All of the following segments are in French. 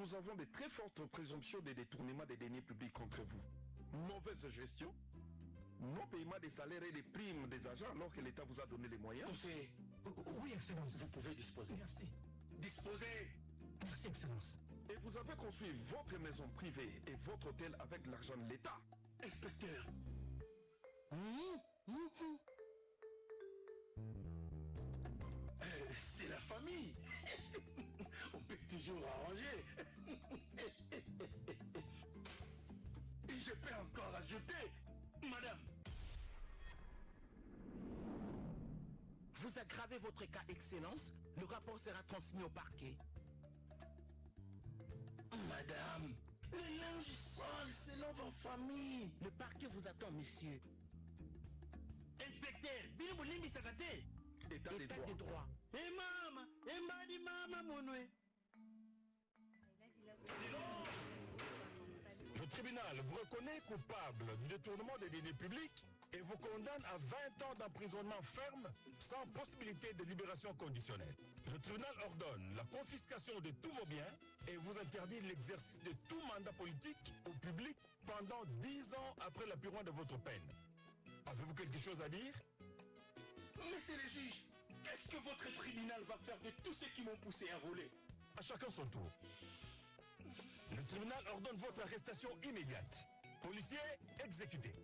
nous avons de très fortes présomptions de détournement des deniers publics contre vous. Mauvaise gestion, non-paiement des salaires et des primes des agents alors que l'État vous a donné les moyens. Conseiller, Oui, Excellence. vous pouvez disposer. Merci. Disposez. Merci, Excellence. Et vous avez construit votre maison privée et votre hôtel avec l'argent de l'État. Inspecteur. C'est la famille. On peut toujours arranger. Et je peux encore ajouter, madame. Vous aggravez votre cas, Excellence. Le rapport sera transmis au parquet. Madame, le linge sale, c'est lave en famille. Le parquet vous attend, monsieur. Inspecteur, Biliboulimbi Sakate. État des État droits. des droits. Eh mama, eh madi mama monwe. Le tribunal vous reconnaît coupable du détournement des deniers publics et vous condamne à 20 ans d'emprisonnement ferme sans possibilité de libération conditionnelle. Le tribunal ordonne la confiscation de tous vos biens et vous interdit l'exercice de tout mandat politique au public pendant 10 ans après l'apurement de votre peine. Avez-vous quelque chose à dire? Monsieur le juge, qu'est-ce que votre tribunal va faire de tous ceux qui m'ont poussé à voler? À chacun son tour. Le tribunal ordonne votre arrestation immédiate. Policiers, exécutés.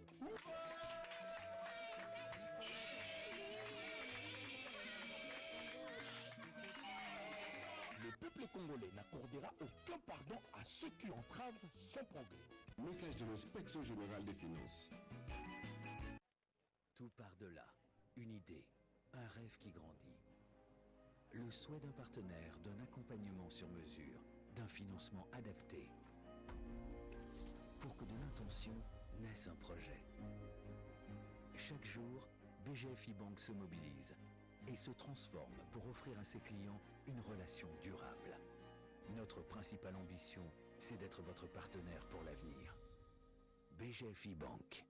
Le peuple congolais n'accordera aucun pardon à ceux qui entravent son progrès. Message de l'inspecteur général des finances. Tout part de là. Une idée, un rêve qui grandit. Le souhait d'un partenaire, d'un accompagnement sur mesure, d'un financement adapté. Pour que de l'intention naisse un projet. Chaque jour, BGFI Banque se mobilise et se transforme pour offrir à ses clients une relation durable. Notre principale ambition, c'est d'être votre partenaire pour l'avenir. BGFI Banque.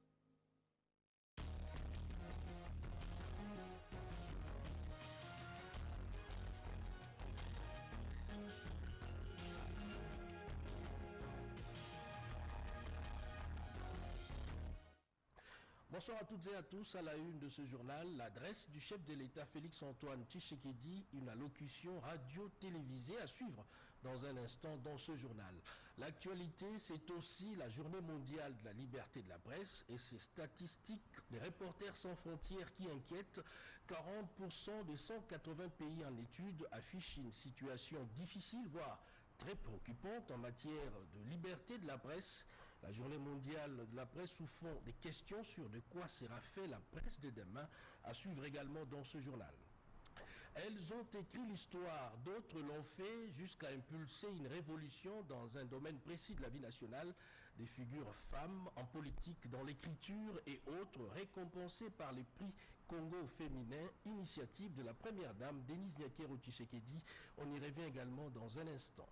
Bonsoir à toutes et à tous. À la une de ce journal, l'adresse du chef de l'État Félix-Antoine Tshisekedi, une allocution radio-télévisée à suivre dans un instant dans ce journal. L'actualité, c'est aussi la journée mondiale de la liberté de la presse et ses statistiques, les Reporters sans frontières qui inquiètent. 40% des 180 pays en étude affichent une situation difficile, voire très préoccupante en matière de liberté de la presse. La journée mondiale de la presse sous fond des questions sur de quoi sera fait la presse de demain, à suivre également dans ce journal. Elles ont écrit l'histoire, d'autres l'ont fait jusqu'à impulser une révolution dans un domaine précis de la vie nationale, des figures femmes en politique, dans l'écriture et autres, récompensées par les prix Congo féminin, initiative de la première dame Denise Nyakero Tshisekedi. On y revient également dans un instant.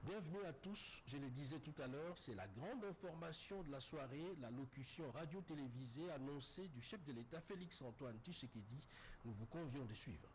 Bienvenue à tous, je le disais tout à l'heure, c'est la grande information de la soirée, la locution radio-télévisée annoncée du chef de l'État Félix-Antoine Tshisekedi. Nous vous convions de suivre.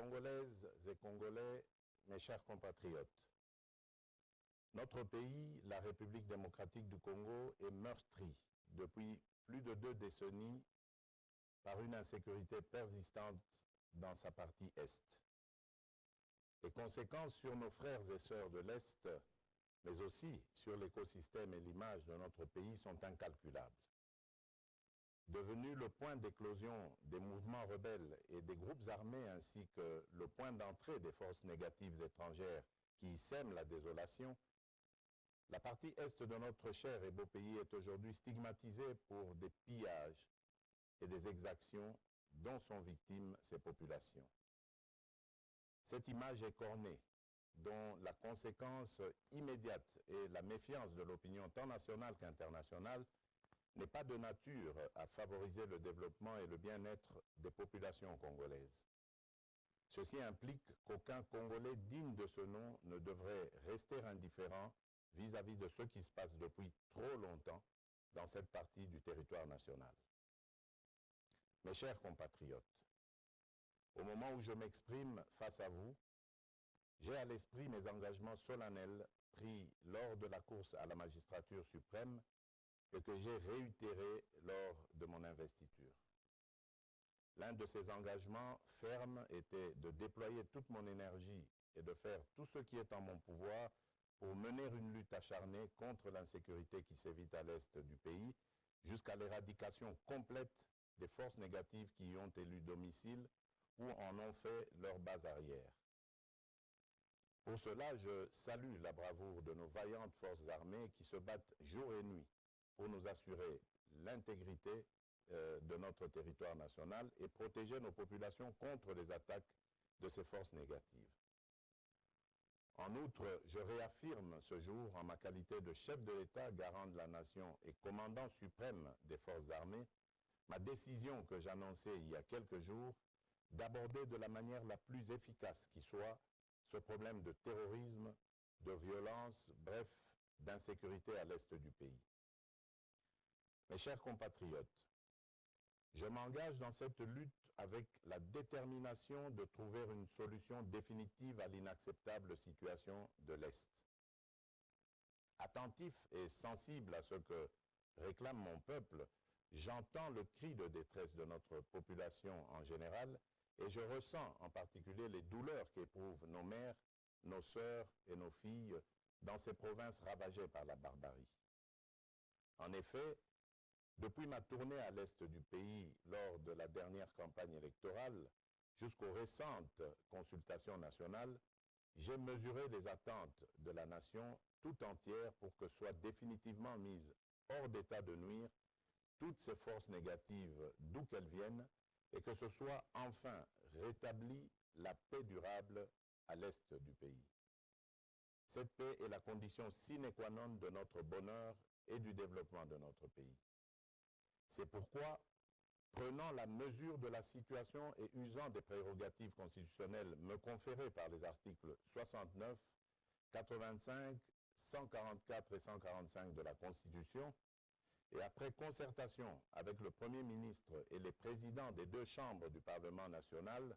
Congolaises et Congolais, mes chers compatriotes, notre pays, la République démocratique du Congo, est meurtri depuis plus de 2 décennies par une insécurité persistante dans sa partie Est. Les conséquences sur nos frères et sœurs de l'Est, mais aussi sur l'écosystème et l'image de notre pays sont incalculables. Devenu le point d'éclosion des mouvements rebelles et des groupes armés ainsi que le point d'entrée des forces négatives étrangères qui y sèment la désolation, la partie Est de notre cher et beau pays est aujourd'hui stigmatisée pour des pillages et des exactions dont sont victimes ces populations. Cette image écornée, dont la conséquence immédiate est la méfiance de l'opinion tant nationale qu'internationale, n'est pas de nature à favoriser le développement et le bien-être des populations congolaises. Ceci implique qu'aucun Congolais digne de ce nom ne devrait rester indifférent vis-à-vis de ce qui se passe depuis trop longtemps dans cette partie du territoire national. Mes chers compatriotes, au moment où je m'exprime face à vous, j'ai à l'esprit mes engagements solennels pris lors de la course à la magistrature suprême et que j'ai réitérés lors de mon investiture. L'un de ces engagements fermes était de déployer toute mon énergie et de faire tout ce qui est en mon pouvoir pour mener une lutte acharnée contre l'insécurité qui sévit à l'est du pays, jusqu'à l'éradication complète des forces négatives qui y ont élu domicile ou en ont fait leur base arrière. Pour cela, je salue la bravoure de nos vaillantes forces armées qui se battent jour et nuit pour nous assurer l'intégrité de notre territoire national et protéger nos populations contre les attaques de ces forces négatives. En outre, je réaffirme ce jour, en ma qualité de chef de l'État, garant de la nation et commandant suprême des forces armées, ma décision que j'annonçais il y a quelques jours d'aborder de la manière la plus efficace qui soit ce problème de terrorisme, de violence, bref, d'insécurité à l'est du pays. Mes chers compatriotes, je m'engage dans cette lutte avec la détermination de trouver une solution définitive à l'inacceptable situation de l'Est. Attentif et sensible à ce que réclame mon peuple, j'entends le cri de détresse de notre population en général et je ressens en particulier les douleurs qu'éprouvent nos mères, nos sœurs et nos filles dans ces provinces ravagées par la barbarie. En effet, depuis ma tournée à l'est du pays lors de la dernière campagne électorale jusqu'aux récentes consultations nationales, j'ai mesuré les attentes de la nation tout entière pour que soient définitivement mises hors d'état de nuire toutes ces forces négatives d'où qu'elles viennent et que ce soit enfin rétabli la paix durable à l'est du pays. Cette paix est la condition sine qua non de notre bonheur et du développement de notre pays. C'est pourquoi, prenant la mesure de la situation et usant des prérogatives constitutionnelles me conférées par les articles 69, 85, 144 et 145 de la Constitution, et après concertation avec le Premier ministre et les présidents des 2 chambres du Parlement national,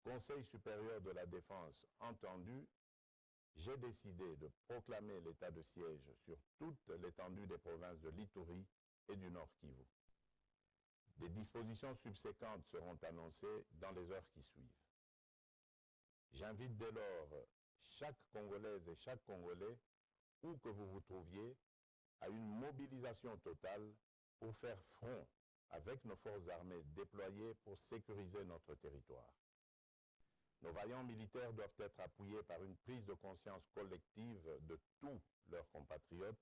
Conseil supérieur de la défense entendu, j'ai décidé de proclamer l'état de siège sur toute l'étendue des provinces de l'Ituri et du Nord Kivu. Des dispositions subséquentes seront annoncées dans les heures qui suivent. J'invite dès lors chaque Congolaise et chaque Congolais, où que vous vous trouviez, à une mobilisation totale pour faire front avec nos forces armées déployées pour sécuriser notre territoire. Nos vaillants militaires doivent être appuyés par une prise de conscience collective de tous leurs compatriotes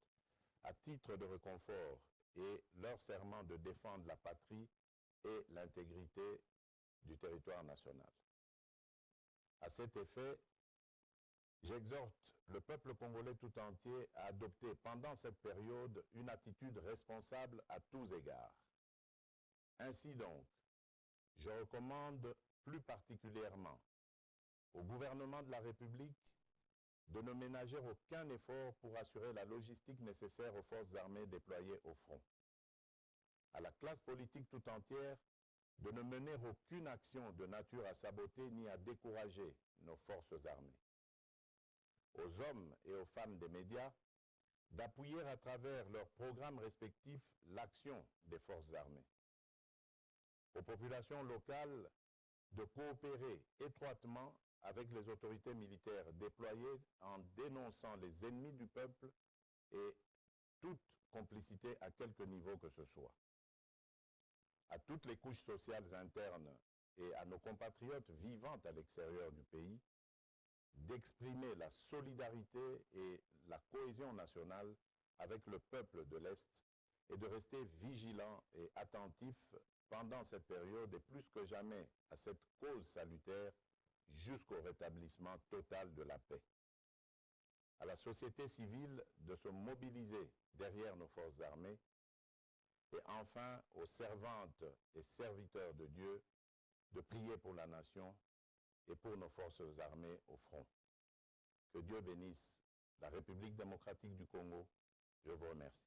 à titre de réconfort et leur serment de défendre la patrie et l'intégrité du territoire national. À cet effet, j'exhorte le peuple congolais tout entier à adopter pendant cette période une attitude responsable à tous égards. Ainsi donc, je recommande plus particulièrement au gouvernement de la République de ne ménager aucun effort pour assurer la logistique nécessaire aux forces armées déployées au front. À la classe politique tout entière de ne mener aucune action de nature à saboter ni à décourager nos forces armées. Aux hommes et aux femmes des médias d'appuyer à travers leurs programmes respectifs l'action des forces armées. Aux populations locales de coopérer étroitement avec les autorités militaires déployées en dénonçant les ennemis du peuple et toute complicité à quelque niveau que ce soit. À toutes les couches sociales internes et à nos compatriotes vivant à l'extérieur du pays, d'exprimer la solidarité et la cohésion nationale avec le peuple de l'Est et de rester vigilants et attentifs pendant cette période et plus que jamais à cette cause salutaire jusqu'au rétablissement total de la paix. À la société civile de se mobiliser derrière nos forces armées et enfin aux servantes et serviteurs de Dieu de prier pour la nation et pour nos forces armées au front. Que Dieu bénisse la République démocratique du Congo. Je vous remercie.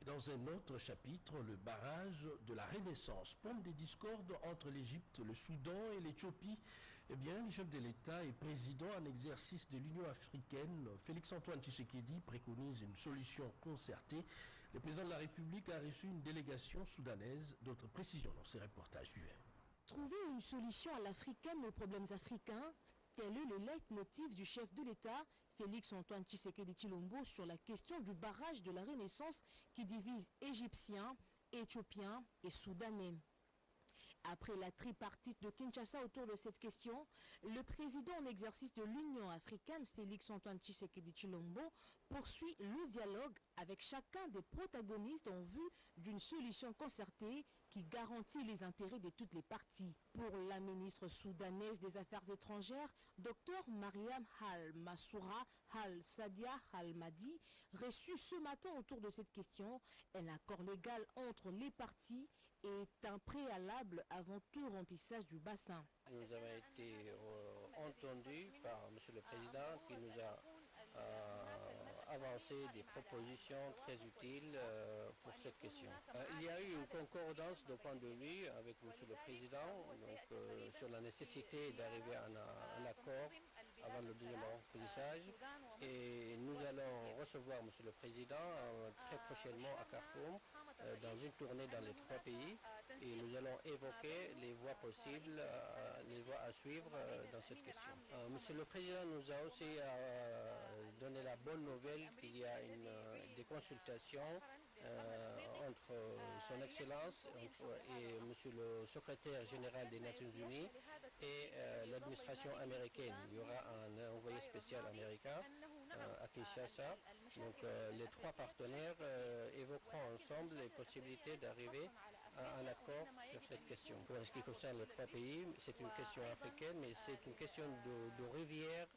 Dans un autre chapitre, le barrage de la Renaissance, pompe des discordes entre l'Égypte, le Soudan et l'Éthiopie. Eh bien, le chef de l'État et président en exercice de l'Union africaine, Félix-Antoine Tshisekedi, préconise une solution concertée. Le président de la République a reçu une délégation soudanaise. D'autres précisions dans ces reportages suivants. Trouver une solution à l'africaine aux problèmes africains, tel est le leitmotiv du chef de l'État, Félix-Antoine Tshisekedi Tshilombo, sur la question du barrage de la Renaissance qui divise Égyptiens, Éthiopiens et Soudanais. Après la tripartite de Kinshasa autour de cette question, le président en exercice de l'Union africaine, Félix-Antoine Tshisekedi Tshilombo, poursuit le dialogue avec chacun des protagonistes en vue d'une solution concertée qui garantit les intérêts de toutes les parties. Pour la ministre soudanaise des Affaires étrangères, Dr Mariam Al-Massoura Al-Sadia Al-Madi, reçue ce matin autour de cette question, un accord légal entre les parties est un préalable avant tout remplissage du bassin. Nous avons été entendus par M. le Président qui nous a avancé des propositions très utiles pour cette question. Il y a eu une concordance de point de vue avec M. le Président donc, sur la nécessité d'arriver à un accord avant le deuxième remplissage et nous allons recevoir M. le Président très prochainement à Khartoum dans une tournée dans les 3 pays et nous allons évoquer les voies possibles, les voies à suivre dans cette question. Monsieur le Président nous a aussi donné la bonne nouvelle qu'il y a des consultations entre son Excellence et Monsieur le Secrétaire général des Nations Unies et l'administration américaine. Il y aura un envoyé spécial américain à Kinshasa. Donc les 3 partenaires évoqueront ensemble les possibilités d'arriver à un accord sur cette question. Pour ce qui concerne les 3 pays, c'est une question africaine, mais c'est une question de rivière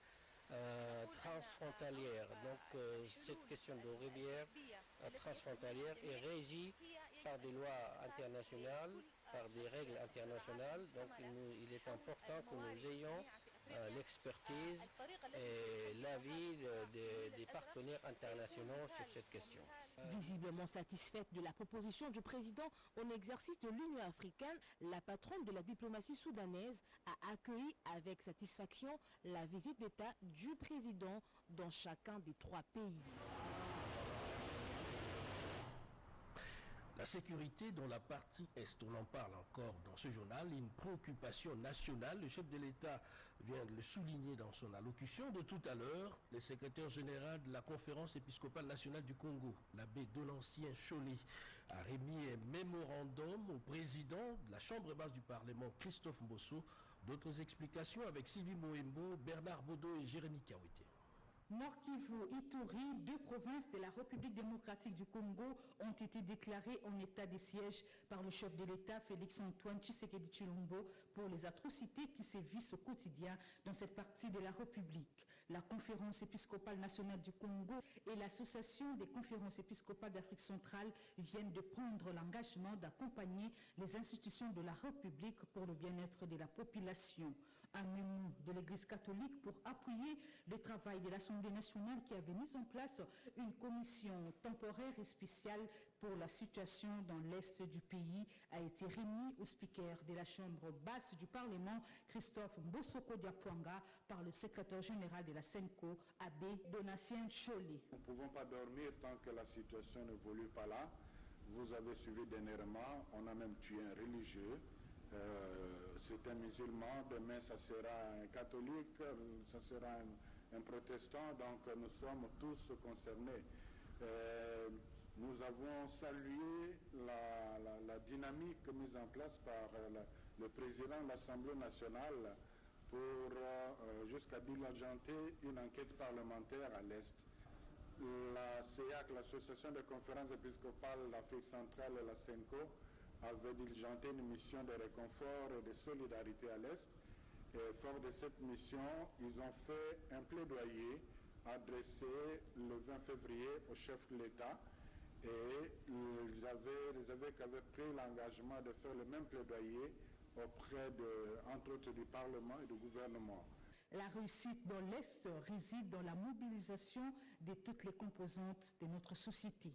transfrontalière. Donc cette question de rivière transfrontalière est régie par des lois internationales, par des règles internationales. Donc il est important que nous ayons l'expertise et l'avis des partenaires internationaux sur cette question. Visiblement satisfaite de la proposition du président en exercice de l'Union africaine, la patronne de la diplomatie soudanaise a accueilli avec satisfaction la visite d'État du président dans chacun des 3 pays. La sécurité dans la partie Est, on en parle encore dans ce journal, une préoccupation nationale. Le chef de l'État vient de le souligner dans son allocution de tout à l'heure. Le secrétaire général de la Conférence épiscopale nationale du Congo, l'abbé Donatien Cholet, a remis un mémorandum au président de la Chambre basse du Parlement, Christophe Mbosso. D'autres explications avec Sylvie Moembo, Bernard Baudot et Jérémy Kaouité. Nord Kivu, Ituri, 2 provinces de la République démocratique du Congo ont été déclarées en état de siège par le chef de l'État, Félix-Antoine Tshisekedi Tshilombo, pour les atrocités qui sévissent au quotidien dans cette partie de la République. La Conférence épiscopale nationale du Congo et l'Association des conférences épiscopales d'Afrique centrale viennent de prendre l'engagement d'accompagner les institutions de la République pour le bien-être de la population. Un mémo de l'Église catholique pour appuyer le travail de l'Assemblée nationale qui avait mis en place une commission temporaire et spéciale pour la situation dans l'Est du pays a été remis au speaker de la Chambre basse du Parlement, Christophe Mbosoko Diapwanga, par le secrétaire général de la SENCO, abbé Donatien Cholet. Nous ne pouvons pas dormir tant que la situation n'évolue pas là. Vous avez suivi dernièrement, on a même tué un religieux. C'est un musulman, demain ça sera un catholique, ça sera un protestant, donc nous sommes tous concernés. Nous avons salué la dynamique mise en place par le président de l'Assemblée nationale pour jusqu'à diligenter une enquête parlementaire à l'Est. La CEAC, l'Association des conférences épiscopales d'Afrique centrale et la SENCO, avait diligenté une mission de réconfort et de solidarité à l'Est. Et fort de cette mission, ils ont fait un plaidoyer adressé le 20 février au chef de l'État. Et ils avaient pris l'engagement de faire le même plaidoyer auprès, entre autres, du Parlement et du gouvernement. La réussite dans l'Est réside dans la mobilisation de toutes les composantes de notre société.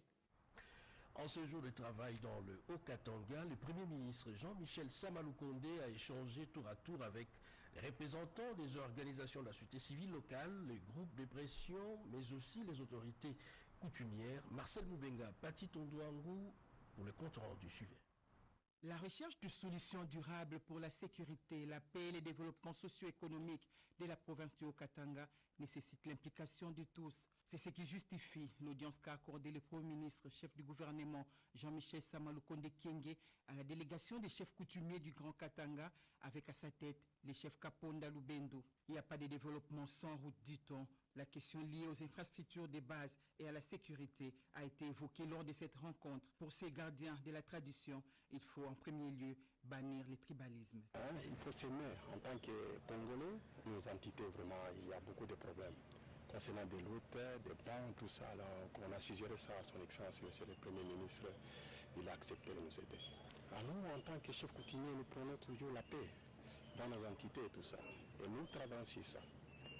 En ce jour de travail dans le Haut-Katanga, le Premier ministre Jean-Michel Samaloukonde a échangé tour à tour avec les représentants des organisations de la société civile locale, les groupes de pression, mais aussi les autorités coutumières. Marcel Moubenga, Pati Tondouangou, pour le compte rendu suivant. La recherche de solutions durables pour la sécurité, la paix et le développement socio-économique de la province du Haut-Katanga nécessite l'implication de tous. C'est ce qui justifie l'audience qu'a accordée le Premier ministre, chef du gouvernement Jean-Michel Samaloukonde Kyenge à la délégation des chefs coutumiers du Grand Katanga, avec à sa tête les chefs Kaponda Lubendo. Il n'y a pas de développement sans route, dit-on. La question liée aux infrastructures de base et à la sécurité a été évoquée lors de cette rencontre. Pour ces gardiens de la tradition, il faut en premier lieu bannir le tribalisme. Il faut s'aimer. En tant que Congolais, nos entités, vraiment, il y a beaucoup de problèmes. Concernant des routes, des bancs, tout ça, donc on a suggéré ça à son Excellence, Monsieur le Premier ministre, il a accepté de nous aider. Alors nous, en tant que chef coutumier, nous prenons toujours la paix dans nos entités et tout ça. Et nous travaillons sur ça,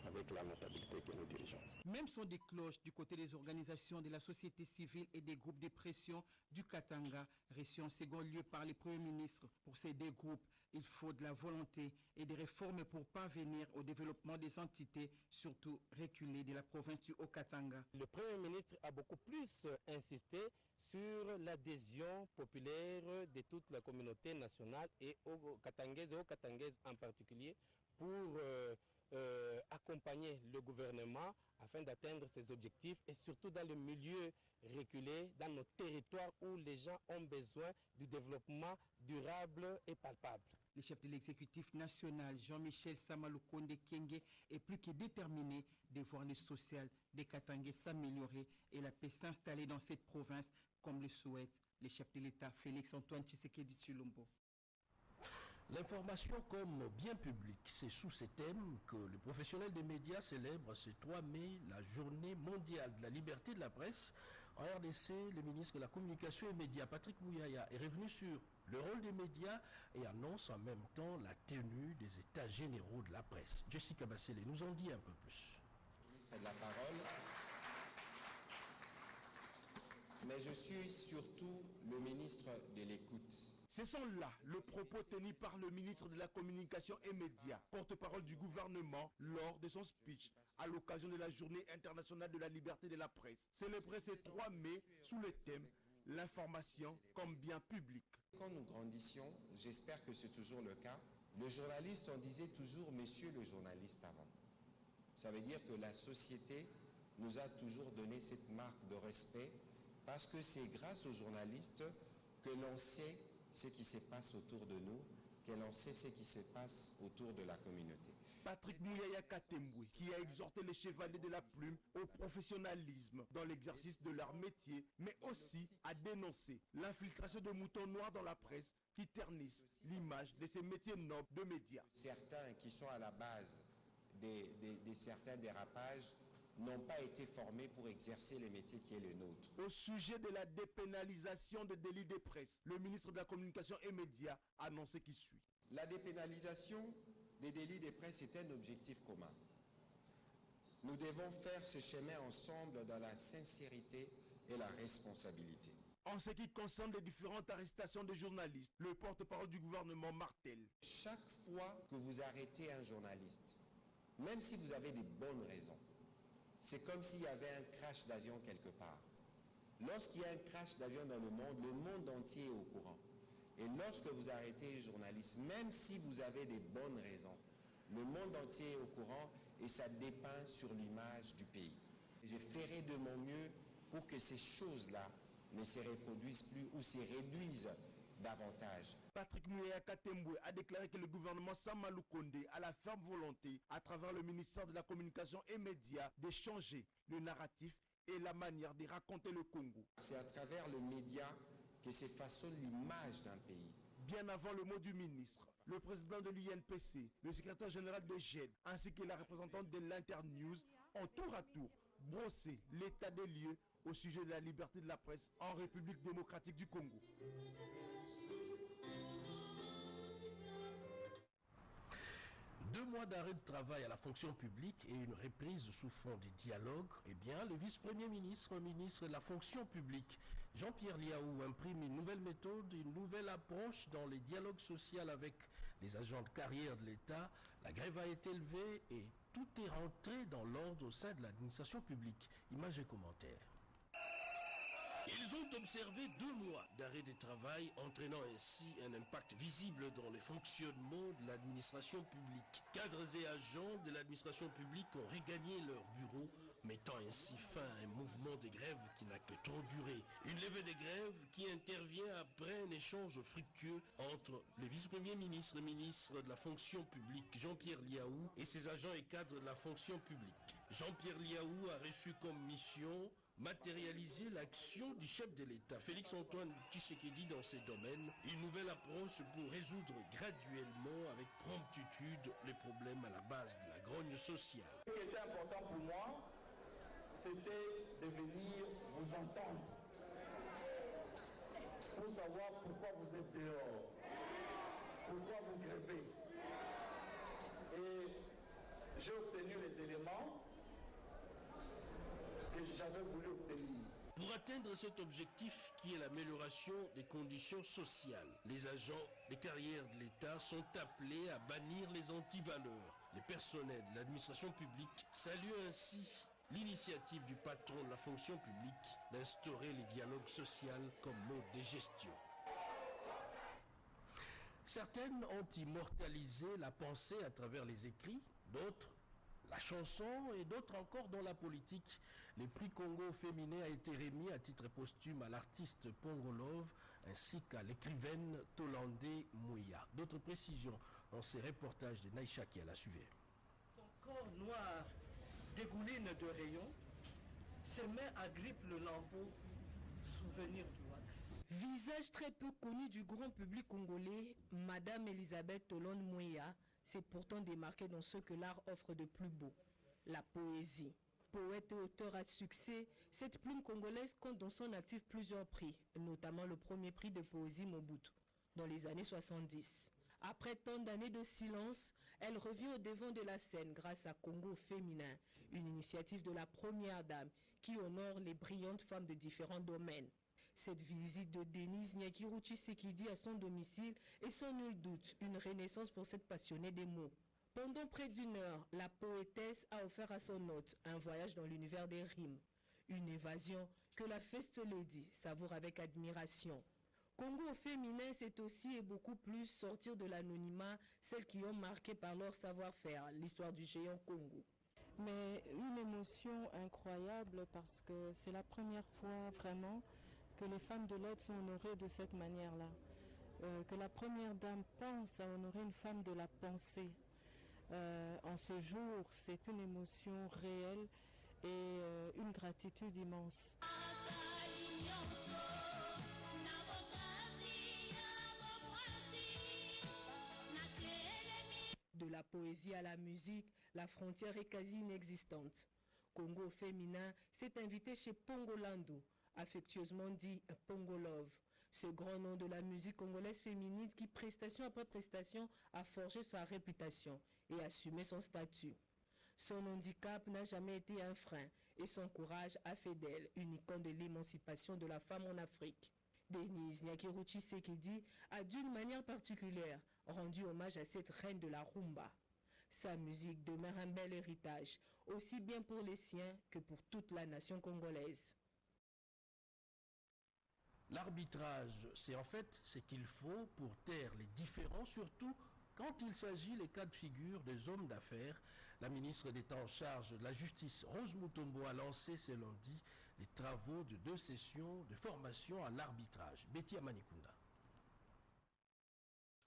avec la notabilité que nous dirigeons. Même son des cloches du côté des organisations de la société civile et des groupes de pression du Katanga, reçus en second lieu par le Premier ministre. Pour ces 2 groupes, il faut de la volonté et des réformes pour parvenir au développement des entités, surtout reculées de la province du Haut-Katanga. Le Premier ministre a beaucoup plus insisté sur l'adhésion populaire de toute la communauté nationale et aux Katangaises en particulier pour accompagner le gouvernement afin d'atteindre ses objectifs et surtout dans le milieu reculé, dans nos territoires où les gens ont besoin du développement durable et palpable. Le chef de l'exécutif national, Jean-Michel Samaloukonde Kyenge, est plus que déterminé de voir le social des Katangais s'améliorer et la paix s'installer dans cette province, comme le souhaite le chef de l'État, Félix-Antoine Tshisekedi Tshilombo. L'information comme bien public, c'est sous ces thèmes que les professionnels des médias célèbrent ce 3 mai la journée mondiale de la liberté de la presse. En RDC, le ministre de la Communication et Médias, Patrick Mouyaya, est revenu sur le rôle des médias et annonce en même temps la tenue des états généraux de la presse. Jessica Bassele nous en dit un peu plus. Ministre de la parole. Mais je suis surtout le ministre de l'écoute. Ce sont là le propos tenu par le ministre de la Communication et Médias, porte-parole du gouvernement, lors de son speech à l'occasion de la Journée internationale de la liberté de la presse, célébrée ce 3 mai sous le thème « L'information comme bien public ». Quand nous grandissions, j'espère que c'est toujours le cas, le journaliste, on disait toujours « Monsieur le journaliste » avant. Ça veut dire que la société nous a toujours donné cette marque de respect parce que c'est grâce aux journalistes que l'on sait ce qui se passe autour de nous, que l'on sait ce qui se passe autour de la communauté. Patrick Mouyaya Katembwe, qui a exhorté les chevaliers de la plume au professionnalisme dans l'exercice de leur métier, mais aussi à dénoncer l'infiltration de moutons noirs dans la presse qui ternissent l'image de ces métiers nobles de médias. Certains qui sont à la base de certains dérapages n'ont pas été formés pour exercer le métier qui est le nôtre. Au sujet de la dépénalisation des délits de presse, le ministre de la Communication et Médias a annoncé qui suit. La dépénalisation des délits de presse est un objectif commun. Nous devons faire ce chemin ensemble dans la sincérité et la responsabilité. En ce qui concerne les différentes arrestations des journalistes, le porte-parole du gouvernement martèle. Chaque fois que vous arrêtez un journaliste, même si vous avez des bonnes raisons, c'est comme s'il y avait un crash d'avion quelque part. Lorsqu'il y a un crash d'avion dans le monde entier est au courant. Et lorsque vous arrêtez les journalistes, même si vous avez des bonnes raisons, le monde entier est au courant et ça dépeint sur l'image du pays. Et je ferai de mon mieux pour que ces choses-là ne se reproduisent plus ou se réduisent davantage. Patrick Mouyaya Katembwe a déclaré que le gouvernement Samalou Kondé a la ferme volonté, à travers le ministère de la Communication et Médias, de changer le narratif et la manière de raconter le Congo. C'est à travers le média que se façonne l'image d'un pays. Bien avant le mot du ministre, le président de l'UNPC, le secrétaire général de GED, ainsi que la représentante de l'Internews ont tour à tour brossé l'état des lieux au sujet de la liberté de la presse en République démocratique du Congo. 2 mois d'arrêt de travail à la fonction publique et une reprise sous fond des dialogues, eh bien, le vice-premier ministre, ministre de la fonction publique, Jean-Pierre Liaou, imprime une nouvelle méthode, une nouvelle approche dans les dialogues sociaux avec les agents de carrière de l'État. La grève a été levée et tout est rentré dans l'ordre au sein de l'administration publique. Images et commentaires. Ils ont observé 2 mois d'arrêt de travail, entraînant ainsi un impact visible dans le fonctionnement de l'administration publique. Cadres et agents de l'administration publique ont regagné leur bureau, mettant ainsi fin à un mouvement de grève qui n'a que trop duré. Une levée de grève qui intervient après un échange fructueux entre le vice-premier ministre et ministre de la fonction publique, Jean-Pierre Liaou, et ses agents et cadres de la fonction publique. Jean-Pierre Liaou a reçu comme mission matérialiser l'action du chef de l'État, Félix-Antoine Tshisekedi, dans ces domaines, une nouvelle approche pour résoudre graduellement, avec promptitude, les problèmes à la base de la grogne sociale. Ce qui était important pour moi, c'était de venir vous entendre, pour savoir pourquoi vous êtes dehors, pourquoi vous grevez. Et j'ai obtenu les éléments que j'avais voulu obtenir. Pour atteindre cet objectif qui est l'amélioration des conditions sociales, les agents des carrières de l'État sont appelés à bannir les antivaleurs. Les personnels de l'administration publique saluent ainsi l'initiative du patron de la fonction publique d'instaurer les dialogues sociaux comme mode de gestion. Certaines ont immortalisé la pensée à travers les écrits, d'autres la chanson et d'autres encore dans la politique. Le prix Congo féminin a été remis à titre posthume à l'artiste Pongolov ainsi qu'à l'écrivaine Tolande Mouya. D'autres précisions dans ces reportages de Naïcha qui la suivait. Son corps noir dégouline de rayons, ses mains agrippent le lambeau, souvenir du wax. Visage très peu connu du grand public congolais, Madame Elisabeth Tolonde Mouya s'est pourtant démarquée dans ce que l'art offre de plus beau, la poésie. Poète et auteur à succès, cette plume congolaise compte dans son actif plusieurs prix, notamment le premier prix de poésie Mobutu, dans les années 70. Après tant d'années de silence, elle revient au devant de la scène grâce à Congo Féminin, une initiative de la première dame qui honore les brillantes femmes de différents domaines. Cette visite de Denise Nyakirou Tshisekedi à son domicile est sans nul doute une renaissance pour cette passionnée des mots. Pendant près d'une heure, la poétesse a offert à son hôte un voyage dans l'univers des rimes, une évasion que la First Lady savoure avec admiration. Congo au féminin, c'est aussi et beaucoup plus sortir de l'anonymat, celles qui ont marqué par leur savoir-faire l'histoire du géant Congo. Mais une émotion incroyable parce que c'est la première fois vraiment que les femmes de l'aide sont honorées de cette manière-là. Que la première dame pense à honorer une femme de la pensée. En ce jour, c'est une émotion réelle et une gratitude immense. De la poésie à la musique, la frontière est quasi inexistante. Congo féminin s'est invité chez Pongolando, affectueusement dit Pongolove, ce grand nom de la musique congolaise féminine qui, prestation après prestation, a forgé sa réputation et assumé son statut. Son handicap n'a jamais été un frein et son courage a fait d'elle une icône de l'émancipation de la femme en Afrique. Denise Nyakirou Tshisekedi a d'une manière particulière rendu hommage à cette reine de la rumba. Sa musique demeure un bel héritage, aussi bien pour les siens que pour toute la nation congolaise. L'arbitrage, c'est en fait ce qu'il faut pour taire les différends, surtout quand il s'agit des cas de figure des hommes d'affaires. La ministre d'État en charge de la justice, Rose Mutombo, a lancé ce lundi les travaux de 2 sessions de formation à l'arbitrage. Betty Amanikunda.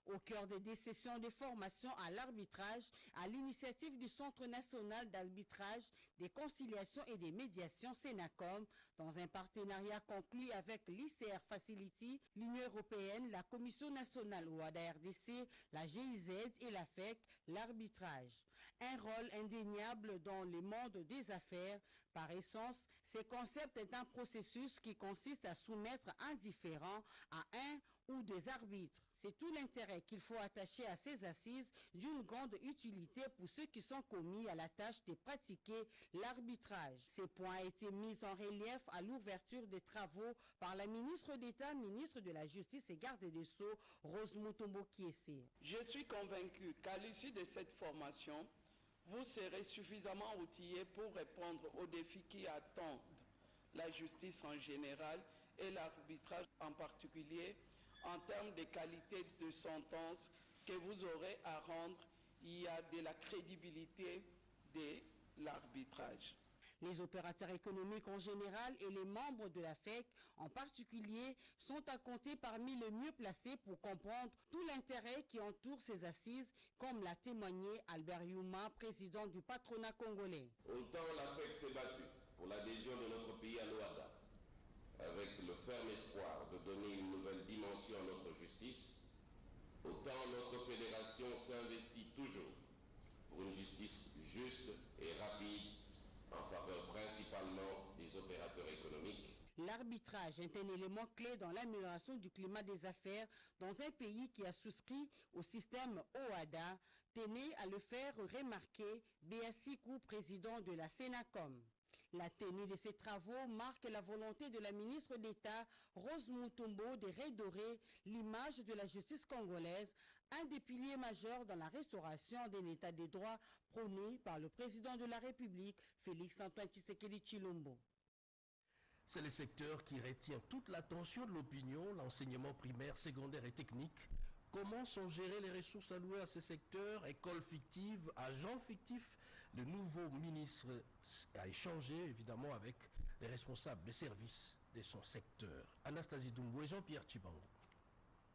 Au cœur des 2 sessions de formation à l'arbitrage, à l'initiative du Centre national d'arbitrage, des conciliations et des médiations Sénacom, dans un partenariat conclu avec l'ICR Facility, l'Union européenne, la Commission nationale OADA-RDC, la GIZ et la FEC, l'arbitrage. Un rôle indéniable dans le monde des affaires. Par essence, ce concept est un processus qui consiste à soumettre un différend à un ou des arbitres. C'est tout l'intérêt qu'il faut attacher à ces assises, d'une grande utilité pour ceux qui sont commis à la tâche de pratiquer l'arbitrage. Ces points ont été mis en relief à l'ouverture des travaux par la ministre d'État, ministre de la Justice et garde des Sceaux, Rose Mutombo Kiese. Je suis convaincu qu'à l'issue de cette formation, vous serez suffisamment outillés pour répondre aux défis qui attendent la justice en général et l'arbitrage en particulier, en termes de qualité de sentence que vous aurez à rendre. Il y a de la crédibilité de l'arbitrage. Les opérateurs économiques en général et les membres de la FEC en particulier sont à compter parmi les mieux placés pour comprendre tout l'intérêt qui entoure ces assises, comme l'a témoigné Albert Youma, président du patronat congolais. Autant la FEC s'est battue pour l'adhésion de notre pays à l'OADA, avec le ferme espoir de donner une nouvelle dimension à notre justice, autant notre fédération s'investit toujours pour une justice juste et rapide en faveur principalement des opérateurs économiques. L'arbitrage est un élément clé dans l'amélioration du climat des affaires dans un pays qui a souscrit au système OADA, tenait à le faire remarquer Béassikou, président de la Sénacom. La tenue de ces travaux marque la volonté de la ministre d'État, Rose Mutombo, de redorer l'image de la justice congolaise, un des piliers majeurs dans la restauration d'un état de droit prôné par le président de la République, Félix-Antoine Tshisekedi Tshilombo. C'est le secteur qui retient toute l'attention de l'opinion, l'enseignement primaire, secondaire et technique. Comment sont gérées les ressources allouées à ce secteur? Écoles fictives, agents fictifs? Le nouveau ministre a échangé évidemment avec les responsables des services de son secteur. Anastasie Doumbou et Jean-Pierre Chibango.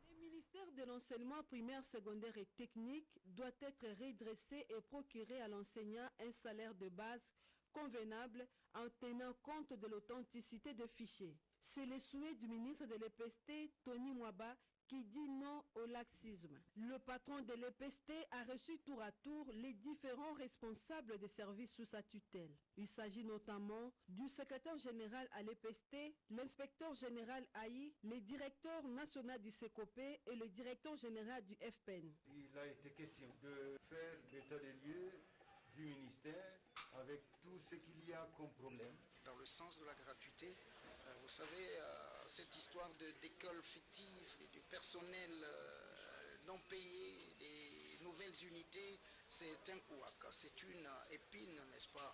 Le ministère de l'enseignement primaire, secondaire et technique doit être redressé et procurer à l'enseignant un salaire de base convenable en tenant compte de l'authenticité des fichiers. C'est le souhait du ministre de l'EPST, Tony Mwaba, qui dit non au laxisme. Le patron de l'EPST a reçu tour à tour les différents responsables des services sous sa tutelle. Il s'agit notamment du secrétaire général à l'EPST, l'inspecteur général AI, le directeur national du CECOP et le directeur général du FPN. Il a été question de faire l'état des lieux du ministère avec tout ce qu'il y a comme problème. Dans le sens de la gratuité, vous savez, cette histoire d'écoles fictives, du personnel non payé, des nouvelles unités, c'est un couac. C'est une épine, n'est-ce pas,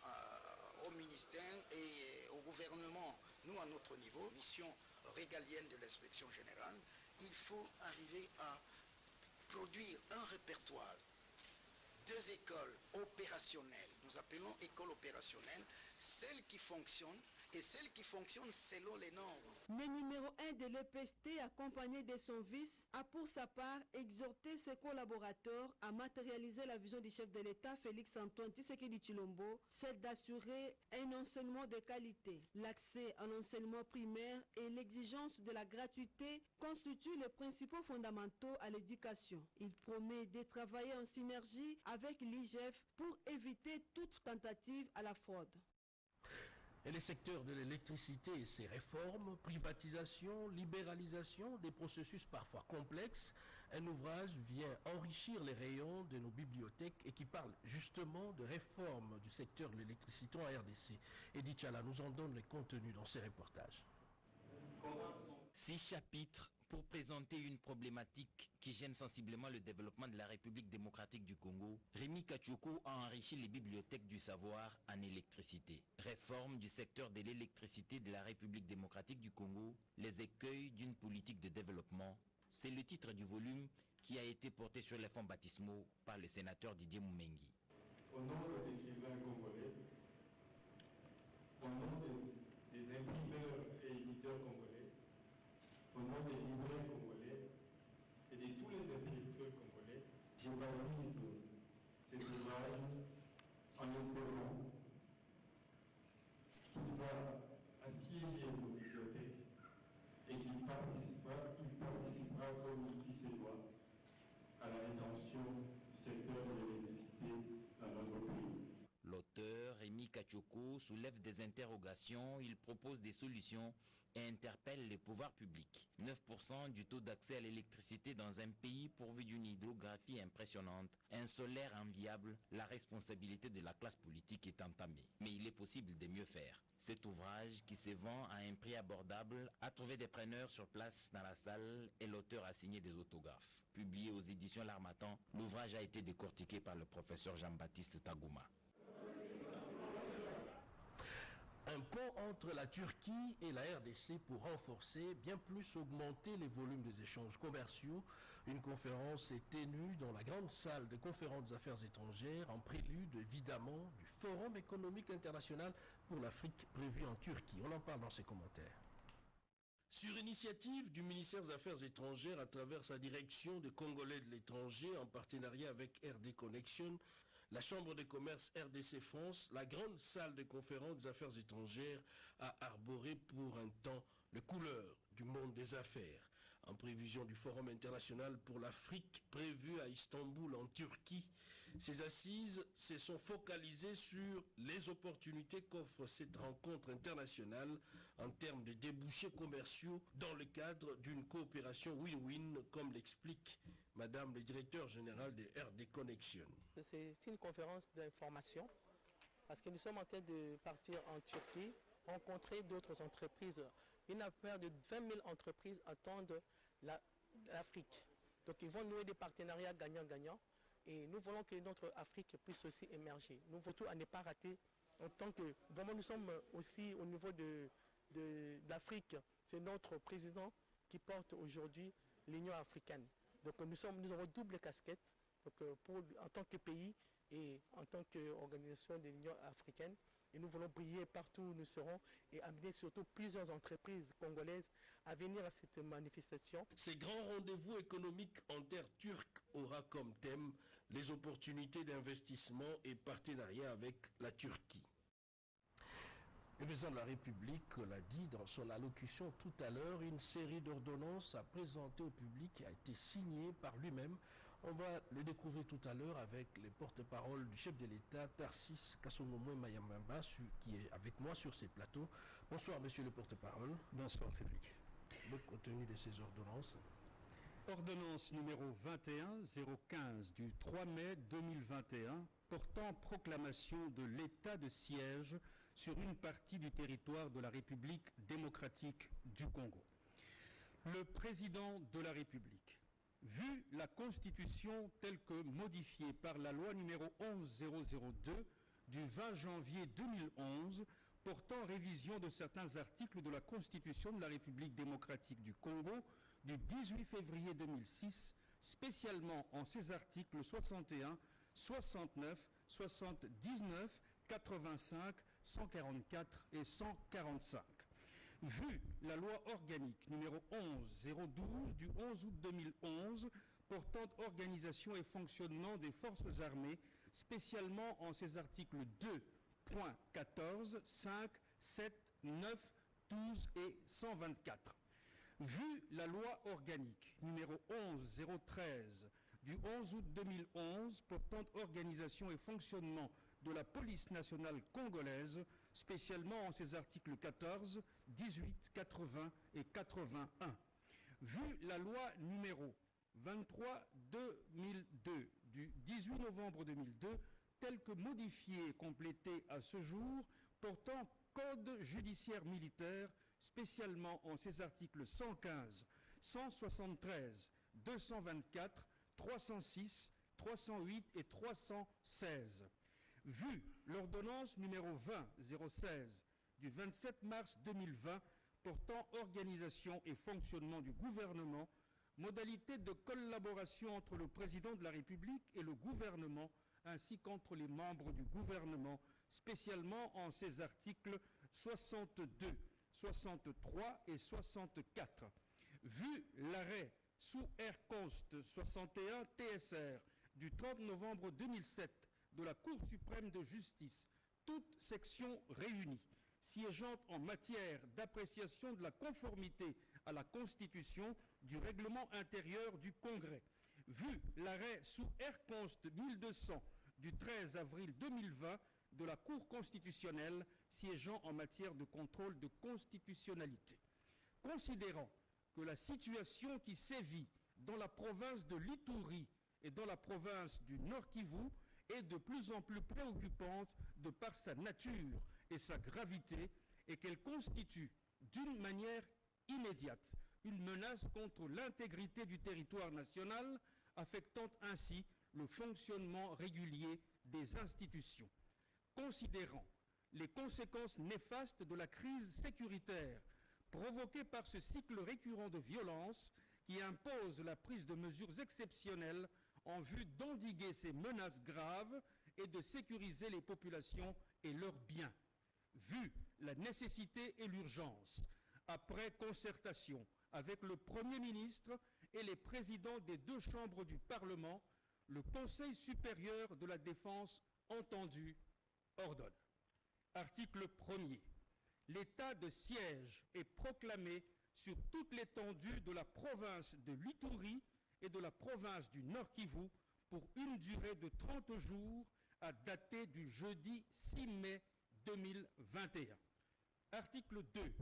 au ministère et au gouvernement. Nous, à notre niveau, mission régalienne de l'inspection générale, il faut arriver à produire un répertoire, 2 écoles opérationnelles, nous appelons écoles opérationnelles, celles qui fonctionnent et celles qui fonctionnent selon les normes. Le numéro 1 de l'EPST, accompagné de son vice, a pour sa part exhorté ses collaborateurs à matérialiser la vision du chef de l'État, Félix Antoine Tshisekedi Tshilombo, celle d'assurer un enseignement de qualité. L'accès à l'enseignement primaire et l'exigence de la gratuité constituent les principaux fondamentaux à l'éducation. Il promet de travailler en synergie avec l'IGF pour éviter toute tentative à la fraude. Et les secteurs de l'électricité et ses réformes, privatisation, libéralisation, des processus parfois complexes, un ouvrage vient enrichir les rayons de nos bibliothèques et qui parle justement de réforme du secteur de l'électricité en RDC. Edith Chala nous en donne les contenus dans ses reportages. 6 chapitres pour présenter une problématique qui gêne sensiblement le développement de la République démocratique du Congo. Rémi Kachoko a enrichi les bibliothèques du savoir en électricité. Réforme du secteur de l'électricité de la République démocratique du Congo, les écueils d'une politique de développement. C'est le titre du volume qui a été porté sur les fonds baptismaux par le sénateur Didier Moumengi. Au nom des écrivains congolais, au nom des imprimeurs et éditeurs congolais, au nom des libraires congolais et de tous les intellectuels congolais, je baptise cet ouvrage en espérant qu'il va assiéger nos bibliothèques et qu'il participera comme il se doit à la rétention du secteur de l'électricité dans notre pays. L'auteur, Rémi Kachoko, soulève des interrogations, il propose des solutions et interpelle les pouvoirs publics. 9% du taux d'accès à l'électricité dans un pays pourvu d'une hydrographie impressionnante, un solaire enviable, la responsabilité de la classe politique est entamée. Mais il est possible de mieux faire. Cet ouvrage, qui se vend à un prix abordable, a trouvé des preneurs sur place dans la salle et l'auteur a signé des autographes. Publié aux éditions L'Harmattan, l'ouvrage a été décortiqué par le professeur Jean-Baptiste Tagouma. Un pont entre la Turquie et la RDC pour renforcer, bien plus augmenter les volumes des échanges commerciaux. Une conférence est tenue dans la grande salle de conférences des affaires étrangères en prélude évidemment du Forum économique international pour l'Afrique prévu en Turquie. On en parle dans ses commentaires. Sur initiative du ministère des Affaires étrangères à travers sa direction des Congolais de l'étranger en partenariat avec RD Connection, la Chambre de commerce RDC France, la grande salle de conférence des affaires étrangères, a arboré pour un temps les couleurs du monde des affaires. En prévision du Forum international pour l'Afrique prévu à Istanbul en Turquie, ces assises se sont focalisées sur les opportunités qu'offre cette rencontre internationale en termes de débouchés commerciaux dans le cadre d'une coopération win-win, comme l'explique Madame le directeur général de RD Connection. C'est une conférence d'information parce que nous sommes en train de partir en Turquie, rencontrer d'autres entreprises. Une affaire de 20 000 entreprises attendent l'Afrique. Donc ils vont nouer des partenariats gagnant-gagnant et nous voulons que notre Afrique puisse aussi émerger. Nous voulons tout à ne pas rater en tant que... Vraiment nous sommes aussi au niveau de l'Afrique. C'est notre président qui porte aujourd'hui l'Union africaine. Donc nous avons double casquette donc, en tant que pays et en tant qu'organisation de l'Union africaine. Et nous voulons briller partout où nous serons et amener surtout plusieurs entreprises congolaises à venir à cette manifestation. Ces grands rendez-vous économiques en terre turque aura comme thème les opportunités d'investissement et partenariat avec la Turquie. Le président de la République l'a dit dans son allocution tout à l'heure, une série d'ordonnances à présenter au public a été signée par lui-même. On va le découvrir tout à l'heure avec les porte-paroles du chef de l'État, Tarsis Kasongomo Mayamamba, qui est avec moi sur ces plateaux. Bonsoir, monsieur le porte-parole. Bonsoir, Cédric. Le contenu de ces ordonnances. Ordonnance numéro 21-015 du 3 mai 2021 portant proclamation de l'état de siège sur une partie du territoire de la République démocratique du Congo. Le président de la République, vu la Constitution telle que modifiée par la loi numéro 11002 du 20 janvier 2011 portant révision de certains articles de la Constitution de la République démocratique du Congo du 18 février 2006, spécialement en ses articles 61, 69, 79, 85, 144 et 145. Vu la loi organique numéro 11012 du 11 août 2011 portant organisation et fonctionnement des forces armées, spécialement en ses articles 2.14, 5, 7, 9, 12 et 124. Vu la loi organique numéro 11013 du 11 août 2011 portant organisation et fonctionnement de la police nationale congolaise, spécialement en ses articles 14, 18, 80 et 81. Vu la loi numéro 23-2002 du 18 novembre 2002, telle que modifiée et complétée à ce jour, portant code judiciaire militaire, spécialement en ses articles 115, 173, 224, 306, 308 et 316. Vu l'ordonnance numéro 20-016 du 27 mars 2020 portant organisation et fonctionnement du gouvernement, modalités de collaboration entre le président de la République et le gouvernement, ainsi qu'entre les membres du gouvernement, spécialement en ses articles 62, 63 et 64. Vu l'arrêt sous Air Const 61 TSR du 30 novembre 2007 de la Cour suprême de justice, toutes sections réunies, siégeant en matière d'appréciation de la conformité à la Constitution du règlement intérieur du Congrès. Vu l'arrêt sous Air Const 1200 du 13 avril 2020 de la Cour constitutionnelle siégeant en matière de contrôle de constitutionnalité. Considérant que la situation qui sévit dans la province de l'Ituri et dans la province du Nord Kivu est de plus en plus préoccupante de par sa nature et sa gravité, et qu'elle constitue d'une manière immédiate une menace contre l'intégrité du territoire national, affectant ainsi le fonctionnement régulier des institutions. Considérant les conséquences néfastes de la crise sécuritaire provoquée par ce cycle récurrent de violence qui impose la prise de mesures exceptionnelles en vue d'endiguer ces menaces graves et de sécuriser les populations et leurs biens. Vu la nécessité et l'urgence, après concertation avec le Premier ministre et les présidents des deux chambres du Parlement, le Conseil supérieur de la défense entendu ordonne. Article 1er. L'état de siège est proclamé sur toute l'étendue de la province de l'Ituri et de la province du Nord Kivu pour une durée de 30 jours à dater du jeudi 6 mai 2021. Article 2.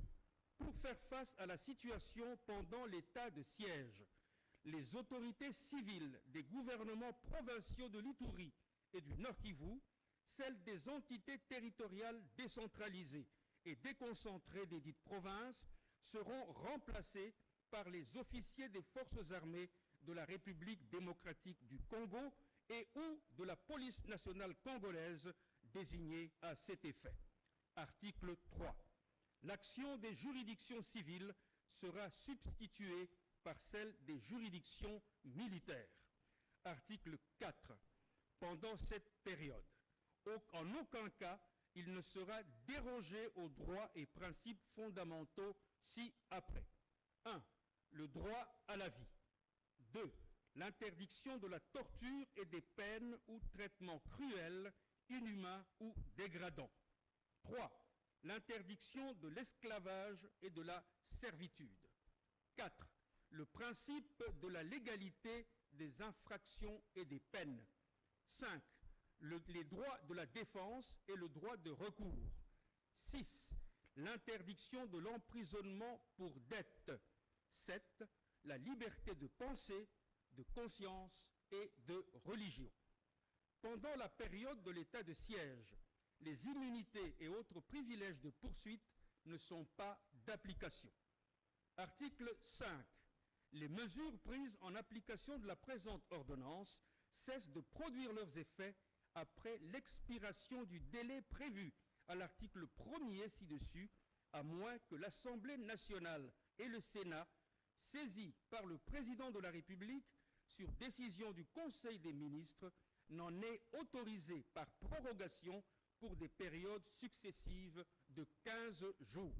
Pour faire face à la situation pendant l'état de siège, les autorités civiles des gouvernements provinciaux de l'Ituri et du Nord Kivu, celles des entités territoriales décentralisées et déconcentrées des dites provinces, seront remplacées par les officiers des forces armées de la République démocratique du Congo et ou de la police nationale congolaise désignée à cet effet. Article 3. L'action des juridictions civiles sera substituée par celle des juridictions militaires. Article 4. Pendant cette période, en aucun cas, il ne sera dérogé aux droits et principes fondamentaux ci-après. 1. Le droit à la vie. 2. L'interdiction de la torture et des peines ou traitements cruels, inhumains ou dégradants. 3. l'interdiction de l'esclavage et de la servitude. 4. Le principe de la légalité des infractions et des peines. 5. Les droits de la défense et le droit de recours. 6. L'interdiction de l'emprisonnement pour dette. 7. La liberté de pensée, de conscience et de religion. Pendant la période de l'état de siège, les immunités et autres privilèges de poursuite ne sont pas d'application. Article 5. Les mesures prises en application de la présente ordonnance cessent de produire leurs effets après l'expiration du délai prévu à l'article 1er ci-dessus, à moins que l'Assemblée nationale et le Sénat, saisis par le Président de la République sur décision du Conseil des ministres, n'en aient autorisé par prorogation pour des périodes successives de 15 jours.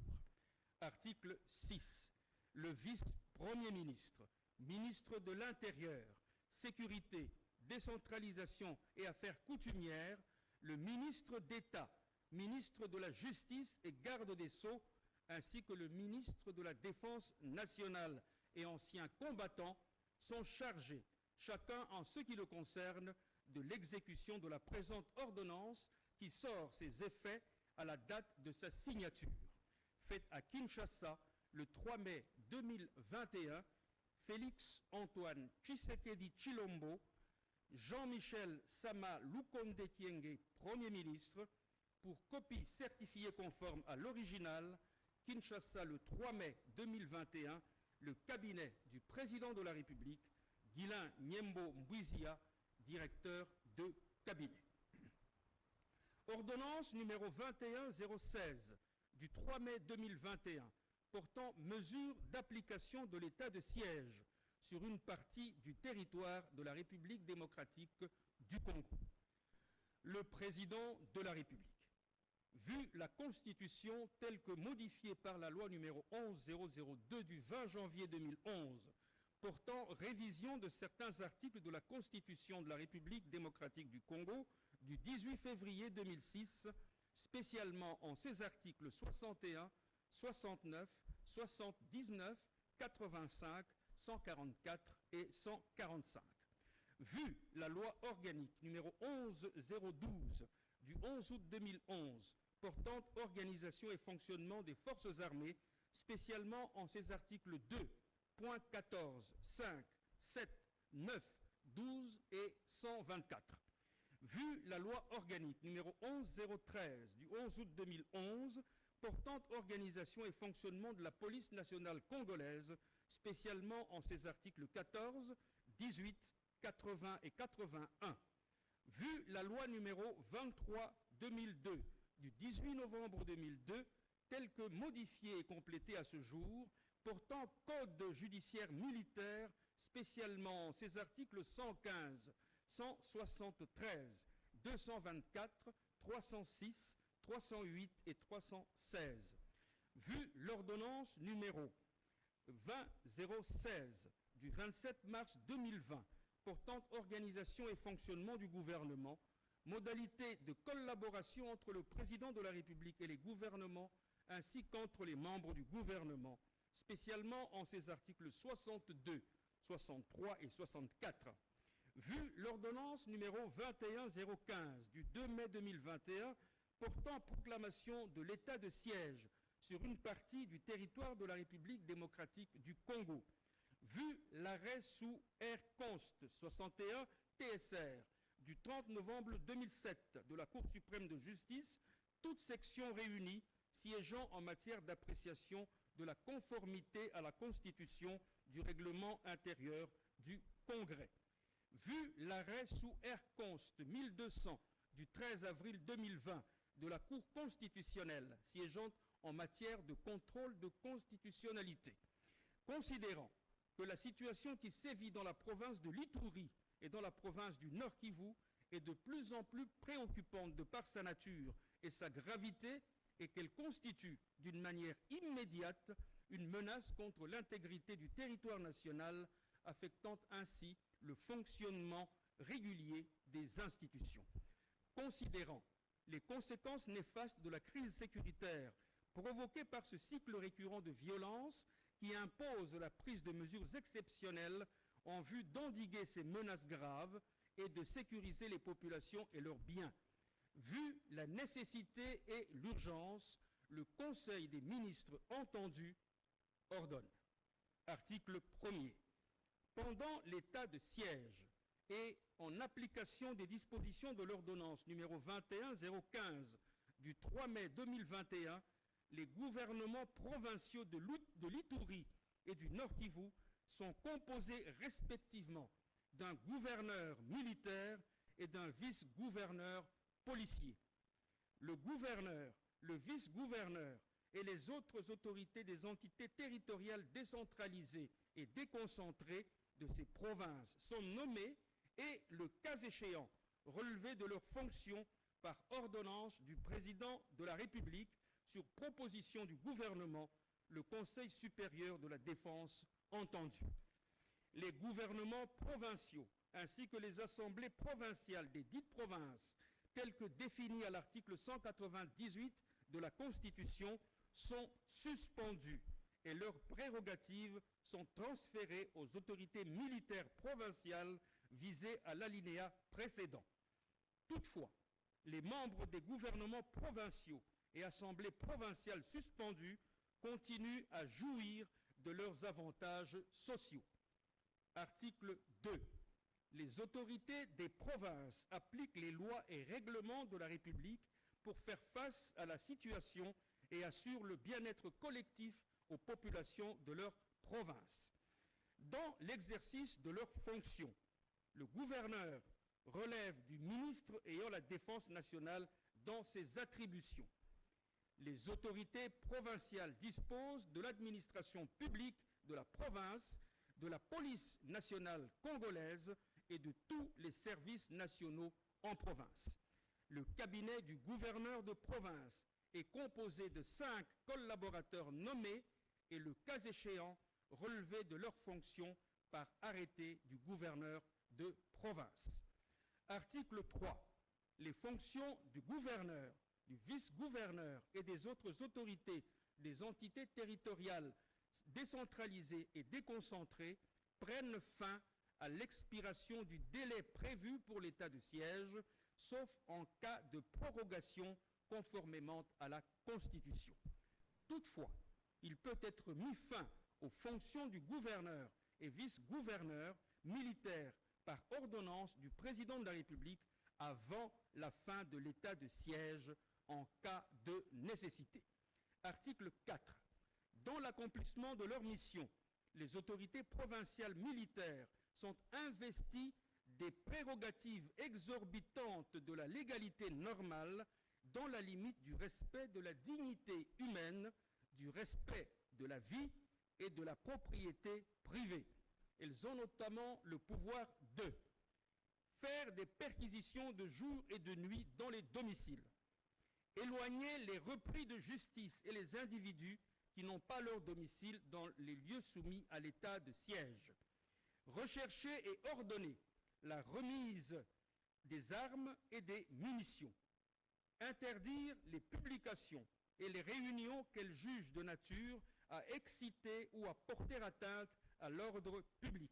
Article 6. Le vice-premier ministre, ministre de l'Intérieur, Sécurité, Décentralisation et Affaires coutumières, le ministre d'État, ministre de la Justice et garde des Sceaux, ainsi que le ministre de la Défense nationale et anciens combattants sont chargés, chacun en ce qui le concerne, de l'exécution de la présente ordonnance qui sort ses effets à la date de sa signature. Faite à Kinshasa le 3 mai 2021, Félix Antoine Tshisekedi Tshilombo, Jean-Michel Sama Lukonde Kyenge, Premier ministre, pour copie certifiée conforme à l'original, Kinshasa le 3 mai 2021, le cabinet du président de la République, Guilain Nyembo Mbouizia, directeur de cabinet. Ordonnance numéro 21016 du 3 mai 2021 portant mesures d'application de l'état de siège sur une partie du territoire de la République démocratique du Congo. Le président de la République, vu la Constitution telle que modifiée par la loi numéro 11002 du 20 janvier 2011 portant révision de certains articles de la Constitution de la République démocratique du Congo du 18 février 2006, spécialement en ses articles 61, 69, 79, 85, 144 et 145. Vu la loi organique numéro 11012 du 11 août 2011 portant organisation et fonctionnement des forces armées, spécialement en ses articles 2.14, 5, 7, 9, 12 et 124. Vu la loi organique numéro 11013 du 11 août 2011 portant organisation et fonctionnement de la police nationale congolaise, spécialement en ses articles 14, 18, 80 et 81. Vu la loi numéro 23/2002 du 18 novembre 2002, telle que modifiée et complétée à ce jour, portant code judiciaire militaire, spécialement en ses articles 115, 173, 224, 306, 308 et 316. Vu l'ordonnance numéro 20016 du 27 mars 2020 portant organisation et fonctionnement du gouvernement, modalités de collaboration entre le président de la République et les gouvernements, ainsi qu'entre les membres du gouvernement, spécialement en ses articles 62, 63 et 64. Vu l'ordonnance numéro 21015 du 2 mai 2021 portant proclamation de l'état de siège sur une partie du territoire de la République démocratique du Congo, vu l'arrêt sous R-Const 61 TSR du 30 novembre 2007 de la Cour suprême de justice, toutes sections réunies siégeant en matière d'appréciation de la conformité à la Constitution du règlement intérieur du Congrès. Vu l'arrêt sous R-Const 1200 du 13 avril 2020 de la Cour constitutionnelle siégeant en matière de contrôle de constitutionnalité, considérant que la situation qui sévit dans la province de l'Ituri et dans la province du Nord Kivu est de plus en plus préoccupante de par sa nature et sa gravité, et qu'elle constitue d'une manière immédiate une menace contre l'intégrité du territoire national, affectant ainsi le fonctionnement régulier des institutions. Considérant les conséquences néfastes de la crise sécuritaire provoquée par ce cycle récurrent de violence qui impose la prise de mesures exceptionnelles en vue d'endiguer ces menaces graves et de sécuriser les populations et leurs biens. Vu la nécessité et l'urgence, le Conseil des ministres entendu ordonne. Article 1er. Pendant l'état de siège et en application des dispositions de l'ordonnance numéro 21-015 du 3 mai 2021, les gouvernements provinciaux de l'Ituri et du Nord Kivu sont composés respectivement d'un gouverneur militaire et d'un vice-gouverneur policier. Le gouverneur, le vice-gouverneur et les autres autorités des entités territoriales décentralisées et déconcentrées de ces provinces sont nommés et, le cas échéant, relevés de leurs fonctions par ordonnance du président de la République sur proposition du gouvernement, le Conseil supérieur de la défense entendu. Les gouvernements provinciaux ainsi que les assemblées provinciales des dites provinces, telles que définies à l'article 198 de la Constitution, sont suspendues et leurs prérogatives sont transférées aux autorités militaires provinciales visées à l'alinéa précédent. Toutefois, les membres des gouvernements provinciaux et assemblées provinciales suspendues continuent à jouir de leurs avantages sociaux. Article 2. Les autorités des provinces appliquent les lois et règlements de la République pour faire face à la situation et assurent le bien-être collectif aux populations de leur province. Dans l'exercice de leurs fonctions, le gouverneur relève du ministre ayant la défense nationale dans ses attributions. Les autorités provinciales disposent de l'administration publique de la province, de la police nationale congolaise et de tous les services nationaux en province. Le cabinet du gouverneur de province est composé de 5 collaborateurs nommés et, le cas échéant, relevés de leurs fonctions par arrêté du gouverneur de province. Article 3. Les fonctions du gouverneur, du vice-gouverneur et des autres autorités des entités territoriales décentralisées et déconcentrées prennent fin à l'expiration du délai prévu pour l'état de siège, sauf en cas de prorogation conformément à la Constitution. Toutefois, il peut être mis fin aux fonctions du gouverneur et vice-gouverneur militaire par ordonnance du président de la République avant la fin de l'état de siège en cas de nécessité. Article 4. Dans l'accomplissement de leur mission, les autorités provinciales militaires sont investies des prérogatives exorbitantes de la légalité normale dans la limite du respect de la dignité humaine, du respect de la vie et de la propriété privée. Elles ont notamment le pouvoir de faire des perquisitions de jour et de nuit dans les domiciles, éloigner les repris de justice et les individus qui n'ont pas leur domicile dans les lieux soumis à l'état de siège, rechercher et ordonner la remise des armes et des munitions, interdire les publications et les réunions qu'elles jugent de nature à exciter ou à porter atteinte à l'ordre public,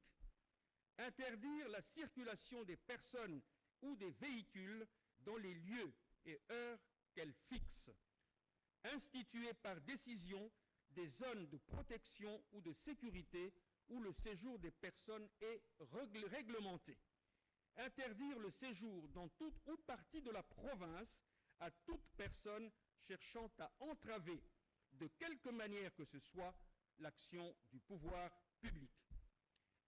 interdire la circulation des personnes ou des véhicules dans les lieux et heures qu'elles fixent, instituer par décision des zones de protection ou de sécurité où le séjour des personnes est réglementé, interdire le séjour dans toute ou partie de la province à toute personne cherchant à entraver de quelque manière que ce soit l'action du pouvoir public,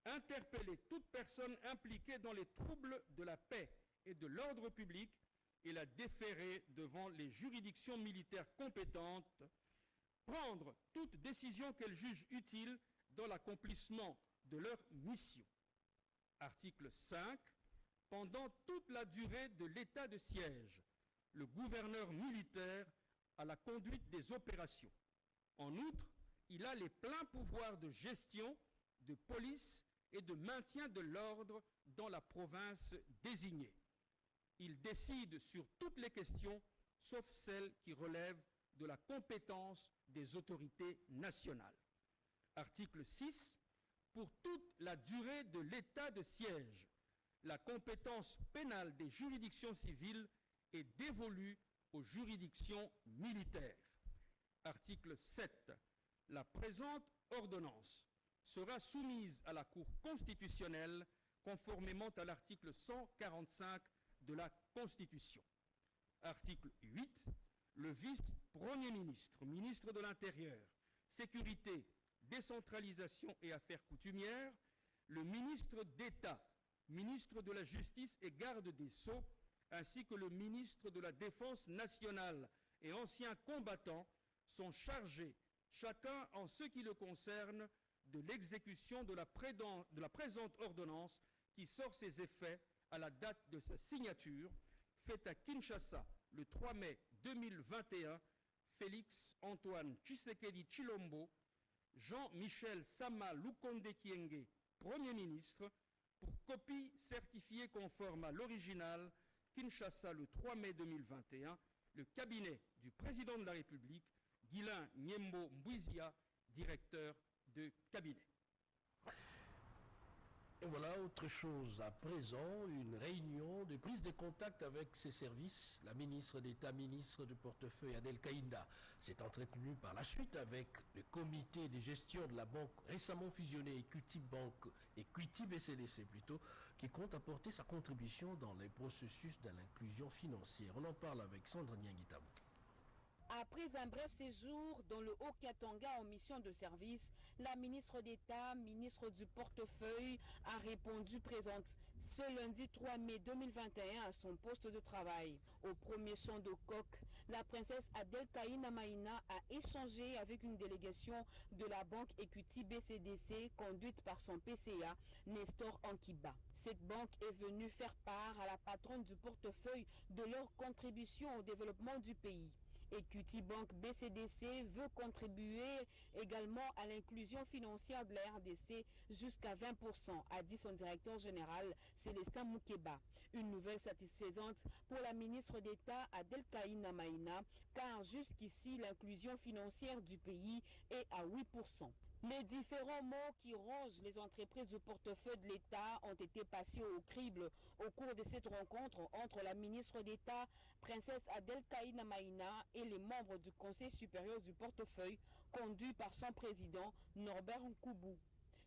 interpeller toute personne impliquée dans les troubles de la paix et de l'ordre public et la déférer devant les juridictions militaires compétentes, prendre toute décision qu'elles jugent utile dans l'accomplissement de leur mission. Article 5. Pendant toute la durée de l'état de siège, le gouverneur militaire a la conduite des opérations. En outre, il a les pleins pouvoirs de gestion, de police et de maintien de l'ordre dans la province désignée. Il décide sur toutes les questions sauf celles qui relèvent de la compétence des autorités nationales. Article 6. Pour toute la durée de l'état de siège, la compétence pénale des juridictions civiles est dévolue aux juridictions militaires. Article 7. La présente ordonnance sera soumise à la Cour constitutionnelle conformément à l'article 145 de la Constitution. Article 8. Le vice-premier ministre, ministre de l'Intérieur, Sécurité, Décentralisation et Affaires coutumières, le ministre d'État, ministre de la Justice et garde des Sceaux, ainsi que le ministre de la Défense nationale et anciens combattants sont chargés, chacun en ce qui le concerne, de l'exécution de la présente ordonnance qui sort ses effets à la date de sa signature, faite à Kinshasa le 3 mai 2021, Félix Antoine Tshisekedi Tshilombo, Jean-Michel Sama Lukonde Kyenge, Premier ministre, pour copie certifiée conforme à l'original, Kinshasa le 3 mai 2021, le cabinet du président de la République, Guilain Nyembo Mbouizia, directeur de cabinet. Et voilà autre chose. À présent, une réunion de prise de contact avec ses services. La ministre d'État, ministre du portefeuille Adel Kaïnda, s'est entretenue par la suite avec le comité de gestion de la banque récemment fusionnée Equity Bank, Equity BCDC plutôt, qui compte apporter sa contribution dans les processus de l'inclusion financière. On en parle avec Sandra Nianguitabou. Après un bref séjour dans le Haut-Katanga en mission de service, la ministre d'État, ministre du portefeuille, a répondu présente ce lundi 3 mai 2021 à son poste de travail. Au premier champ de coq, la princesse Adel Kaïna Maïna a échangé avec une délégation de la banque Equity BCDC conduite par son PCA, Nestor Ankiba. Cette banque est venue faire part à la patronne du portefeuille de leur contribution au développement du pays. Equity Bank BCDC veut contribuer également à l'inclusion financière de la RDC jusqu'à 20%, a dit son directeur général Célestin Moukeba. Une nouvelle satisfaisante pour la ministre d'État Adel Kaïna Maïna, car jusqu'ici l'inclusion financière du pays est à 8%. Les différents mots qui rongent les entreprises du portefeuille de l'État ont été passés au crible au cours de cette rencontre entre la ministre d'État, princesse Adel Kaïna Maïna, et les membres du Conseil supérieur du portefeuille, conduit par son président Norbert Nkoubou.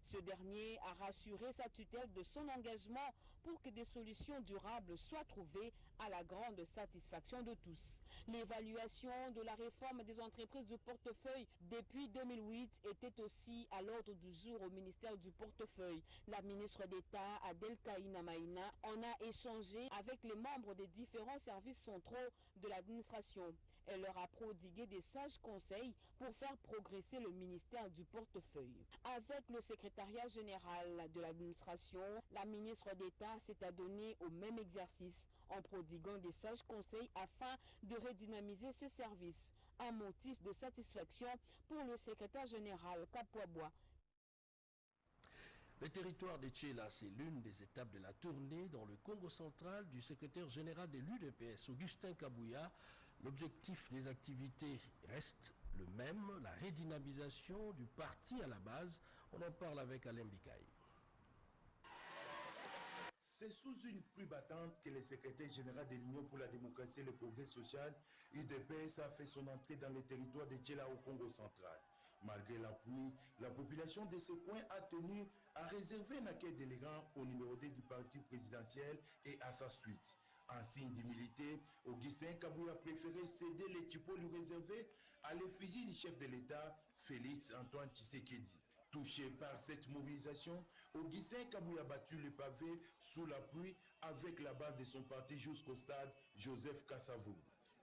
Ce dernier a rassuré sa tutelle de son engagement pour que des solutions durables soient trouvées à la grande satisfaction de tous. L'évaluation de la réforme des entreprises du portefeuille depuis 2008 était aussi à l'ordre du jour au ministère du portefeuille. La ministre d'État Adel Kaïna Maïna en a échangé avec les membres des différents services centraux de l'administration. Elle leur a prodigué des sages conseils pour faire progresser le ministère du portefeuille. Avec le secrétariat général de l'administration, la ministre d'État s'est adonnée au même exercice en prodiguant des sages conseils afin de redynamiser ce service. Un motif de satisfaction pour le secrétaire général Kapouaboua. Le territoire de Tchéla, c'est l'une des étapes de la tournée dans le Congo central du secrétaire général de l'UDPS, Augustin Kabouya. L'objectif des activités reste le même, la redynamisation du parti à la base. On en parle avec Alain Bikaï. C'est sous une pluie battante que le secrétaire général de l'Union pour la démocratie et le progrès social, UDPS, a fait son entrée dans les territoires de Tchéla au Congo central. Malgré la pluie, la population de ce coin a tenu à réserver un accueil d'élégant au numéro 2 du parti présidentiel et à sa suite. En signe d'humilité, Augustin Kabouya a préféré céder l'équipeau lui réservé à l'effigie du chef de l'État, Félix Antoine Tshisekedi. Touché par cette mobilisation, Augustin Kabouya a battu le pavé sous la pluie avec la base de son parti jusqu'au stade Joseph Kassavou.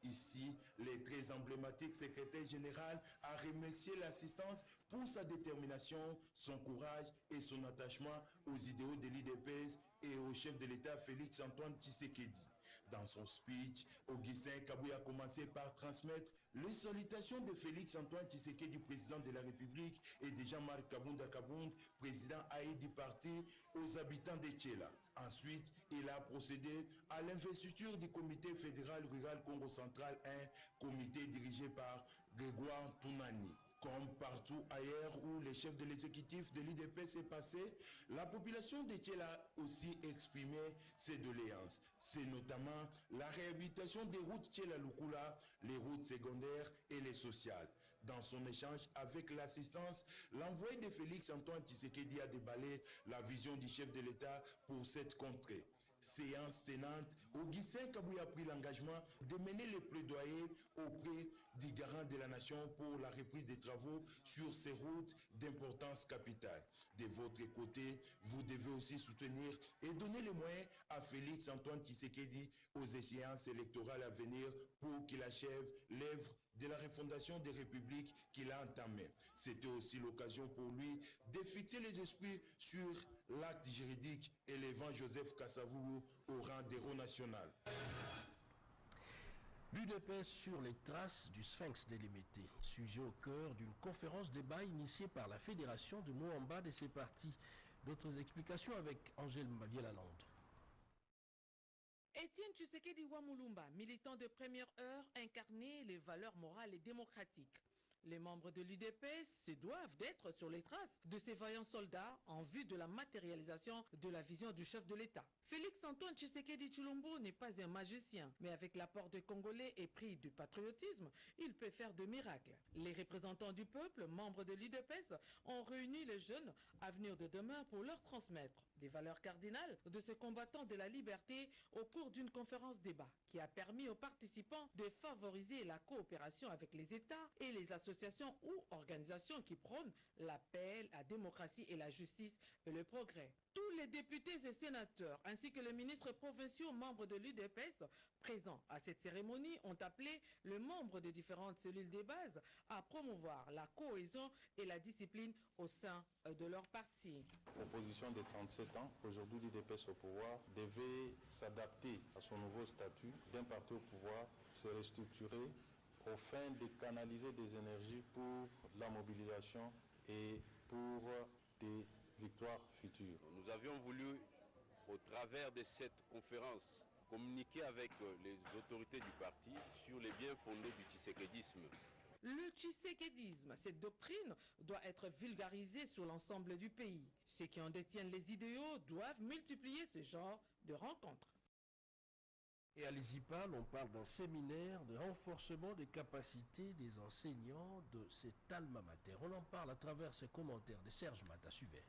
Ici, le très emblématique secrétaire général a remercié l'assistance pour sa détermination, son courage et son attachement aux idéaux de l'UDPS et au chef de l'État Félix Antoine Tshisekedi. Dans son speech, Augustin Kabouya a commencé par transmettre les salutations de Félix Antoine Tshisekedi, président de la République, et de Jean-Marc Kabunda Kabound, président AI du parti, aux habitants de Tchéla. Ensuite, il a procédé à l'investiture du comité fédéral rural Congo Central 1, comité dirigé par Grégoire Tounani. Comme partout ailleurs où les chefs de l'exécutif de l'UDP s'est passé, la population de Tchéla a aussi exprimé ses doléances. C'est notamment la réhabilitation des routes Tchéla-Lukula, les routes secondaires et les sociales. Dans son échange avec l'assistance, l'envoyé de Félix Antoine Tshisekedi a déballé la vision du chef de l'État pour cette contrée. Séance tenante, Augustin Kabouya a pris l'engagement de mener les plaidoyers auprès du garant de la nation pour la reprise des travaux sur ces routes d'importance capitale. De votre côté, vous devez aussi soutenir et donner les moyens à Félix Antoine Tshisekedi aux échéances électorales à venir pour qu'il achève l'œuvre de la refondation des républiques qu'il a entamée. C'était aussi l'occasion pour lui de fixer les esprits sur l'acte juridique élevant Joseph Kasavubu au rang d'héros national. L'UDPS sur les traces du Sphinx d'Elémété, sujet au cœur d'une conférence débat initiée par la Fédération de Moamba et ses partis. D'autres explications avec Angèle Mavier-Lalande. Étienne Tshisekedi Wamulumba, militant de première heure, incarnait les valeurs morales et démocratiques. Les membres de l'UDPS se doivent d'être sur les traces de ces vaillants soldats en vue de la matérialisation de la vision du chef de l'État. Félix Antoine Tshisekedi Tshilombo n'est pas un magicien, mais avec l'apport des Congolais et pris du patriotisme, il peut faire de miracles. Les représentants du peuple, membres de l'UDPS, ont réuni les jeunes Avenir de demain pour leur transmettre des valeurs cardinales de ce combattant de la liberté au cours d'une conférence débat qui a permis aux participants de favoriser la coopération avec les États et les associations ou organisations qui prônent la paix, la démocratie et la justice et le progrès. Tous les députés et sénateurs ainsi que les ministres provinciaux membres de l'UDPS présents à cette cérémonie ont appelé les membres de différentes cellules de base à promouvoir la cohésion et la discipline au sein de leur parti. L'opposition de 37 ans, aujourd'hui l'UDPS au pouvoir, devait s'adapter à son nouveau statut d'un parti au pouvoir, se restructurer au fin de canaliser des énergies pour la mobilisation et pour des victoires futures. Nous avions voulu, au travers de cette conférence, communiquer avec les autorités du parti sur les biens fondés du tshisekédisme. Le tshisekédisme, cette doctrine, doit être vulgarisée sur l'ensemble du pays. Ceux qui en détiennent les idéaux doivent multiplier ce genre de rencontres. Et à l'ISIPAL, on parle d'un séminaire de renforcement des capacités des enseignants de cet alma mater. On en parle à travers ces commentaires de Serge Mata-Suvet.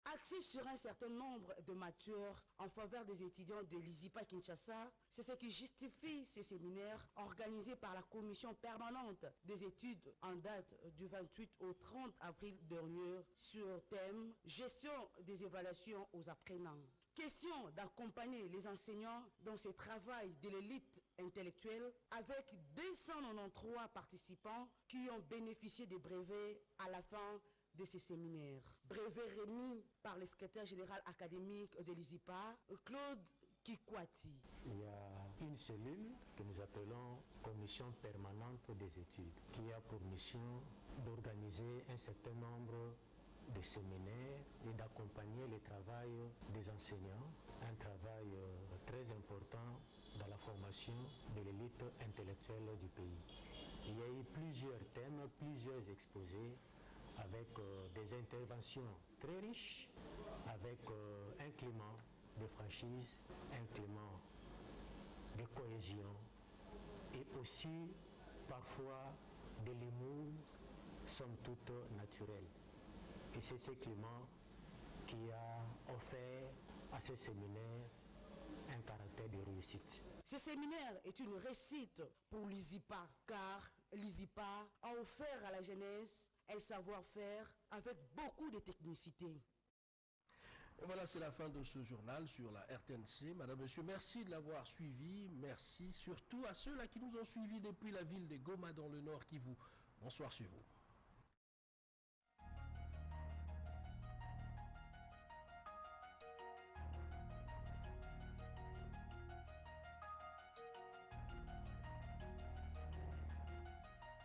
Axé sur un certain nombre de matures en faveur des étudiants de l'ISIPA Kinshasa, c'est ce qui justifie ce séminaire organisé par la commission permanente des études en date du 28 au 30 avril dernier sur thème « Gestion des évaluations aux apprenants ». Question d'accompagner les enseignants dans ce travail de l'élite intellectuelle avec 293 participants qui ont bénéficié des brevets à la fin de ces séminaires. Brevet remis par le secrétaire général académique de l'ISIPA, Claude Kikwati. Il y a une cellule que nous appelons Commission permanente des études, qui a pour mission d'organiser un certain nombre de séminaires et d'accompagner le travail des enseignants, un travail très important dans la formation de l'élite intellectuelle du pays. Il y a eu plusieurs thèmes, plusieurs exposés, avec des interventions très riches, avec un climat de franchise, un climat de cohésion et aussi parfois de l'humour, somme toute naturel. Et c'est ce climat qui a offert à ce séminaire un caractère de réussite. Ce séminaire est une réussite pour l'ISIPA, car l'ISIPA a offert à la jeunesse un savoir-faire avec beaucoup de technicité. Et voilà, c'est la fin de ce journal sur la RTNC. Madame, Monsieur, merci de l'avoir suivi. Merci surtout à ceux-là qui nous ont suivis depuis la ville de Goma dans le Nord Kivu. Bonsoir chez vous.